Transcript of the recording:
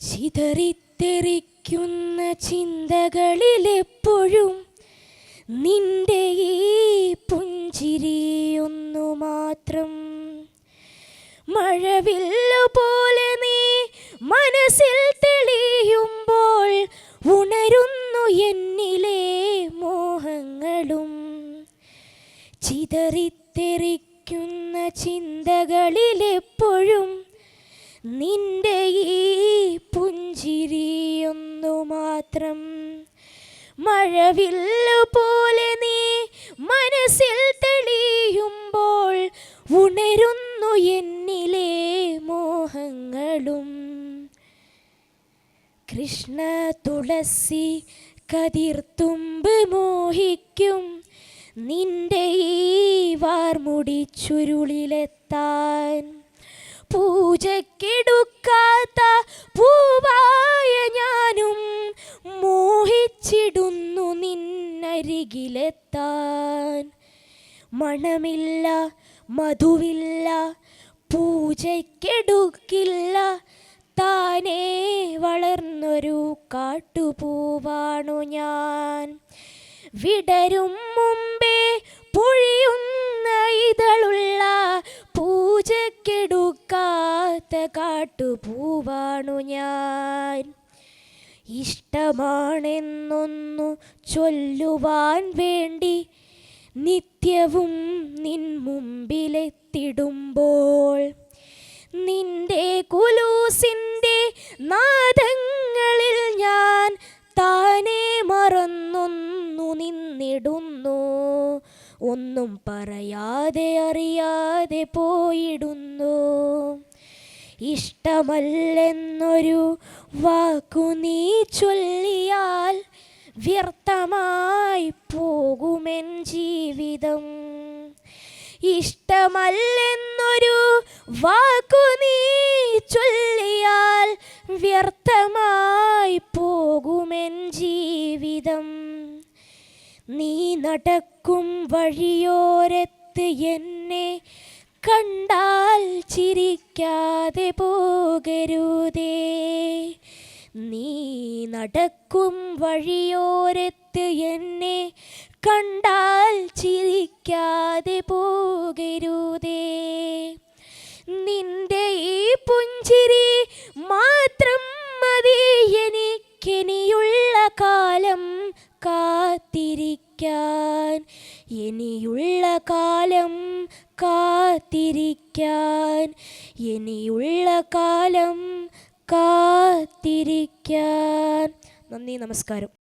ചിതറിത്തെറിക്കുന്ന ചിന്തകളിലെപ്പോഴും നിന്റെ ഈ പുഞ്ചിരിയൊന്നു മാത്രം. മഴവില്ലു പോലെ നീ മനസ്സിൽ തെളിയുമ്പോൾ ഉണരുന്നു എന്നിലെ മോഹങ്ങളും. ചിതറിത്തെറിക്കുന്ന ചിന്തകളിലെപ്പോഴും നിന്റെ ഈ പുഞ്ചിരിയൊന്നു മാത്രം. മഴവില്ലു പോലെ നീ മനസ്സിൽ തെളിയുമ്പോൾ ഉണരുന്നു എന്നിലെ മോഹങ്ങളും. കൃഷ്ണ തുളസി കതിർത്തുമ്പ് മോഹിക്കും നിന്റെ ഈ വാർമുടി ചുരുളിലെത്താൻ. പൂജക്കെടുക്കാത്ത പൂവായ ഞാനും മോഹിച്ചിടുന്നു നിന്നരികിലെത്താൻ. മണമില്ല, മധുവില്ല, പൂജയ്ക്കെടുക്കില്ല, താനേ വളർന്നൊരു കാട്ടുപൂവാണു ഞാൻ. വിടരും മുമ്പേ പൊഴിയുന്ന ഇതളുള്ള പൂജയ്ക്കെടുക്കാത്ത കാട്ടുപൂവാണു ഞാൻ. ഇഷ്ടമാണെന്നൊന്നു ചൊല്ലുവാൻ വേണ്ടി നിത്യവും നിൻ മുമ്പിലെത്തിടുമ്പോൾ നിന്റെ കുലൂസിൻ്റെ നാദങ്ങളിൽ ഞാൻ താനേ മറന്നൊന്നു നിന്നിടുന്നു. ഒന്നും പറയാതെ അറിയാതെ പോയിടുന്നു. ഇഷ്ടമല്ലെന്നൊരു വാക്കു നീ ചൊല്ലിയാൽ വ്യർത്ഥമായി പോകുമെൻ ജീവിതം. ഇഷ്ടമല്ലെന്നൊരു വാക്കു നീ ചൊല്ലിയാൽ വ്യർത്ഥമായി പോകുമെൻ ജീവിതം. നീ നടക്കും വഴിയോരത്ത് എന്നെ കണ്ടാൽ ചിരിക്കാതെ പോകരുതേ. നീ നടക്കും വഴിയോരത്ത് എന്നെ കണ്ടാൽ ചിരിക്കാതെ പോകരുതേ. നിന്റെ ഈ പുഞ്ചിരി മാത്രം മതി എനിക്കിനിയുള്ള കാലം കാത്തിരിക്കാൻ. ഇനിയുള്ള കാലം കാത്തിരിക്കാൻ. ഇനിയുള്ള കാലം കാത്തിരിക്കാൻ. നന്ദി, നമസ്കാരം.